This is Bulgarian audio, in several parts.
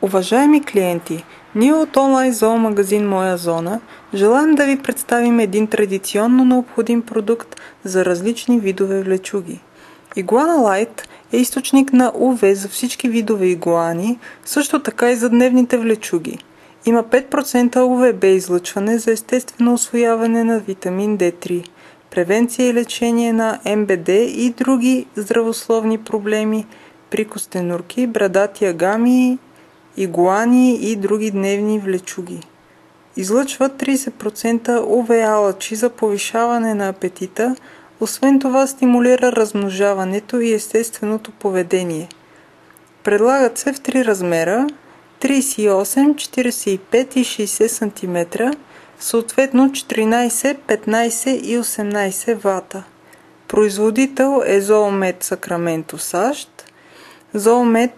Уважаеми клиенти, ние от онлайн зоомагазин Моя зона желаем да ви представим един традиционно необходим продукт за различни видове влечуги. Игуана Лайт е източник на УВ за всички видове игуани, също така и за дневните влечуги. Има 5% УВБ излъчване за естествено усвояване на витамин D3, превенция и лечение на МБД и други здравословни проблеми при костенурки, брадати агами, игуани и други дневни влечуги. Излъчва 30% УВА лъчи за повишаване на апетита, освен това стимулира размножаването и естественото поведение. Предлагат се в 3 размера – 38, 45 и 60 см, съответно 14, 15 и 18 вата. Производител е Зоомед Сакраменто, САЩ. Зоомед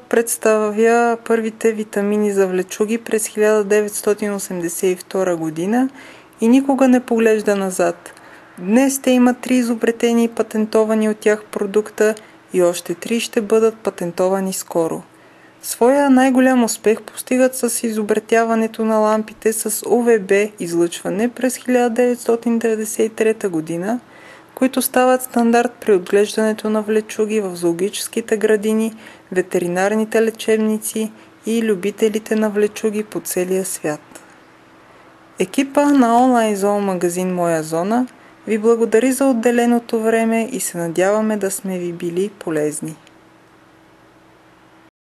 представя първите витамини за влечуги през 1982 година и никога не поглежда назад. Днес те имат 3 изобретени и патентовани от тях продукта и още 3 ще бъдат патентовани скоро. Своя най-голям успех постигат с изобретяването на лампите с УВБ излъчване през 1993 година, които стават стандарт при отглеждането на влечуги в зоологическите градини, ветеринарните лечебници и любителите на влечуги по целия свят. Екипа на онлайн зоомагазин Моя зона ви благодари за отделеното време и се надяваме да сме ви били полезни.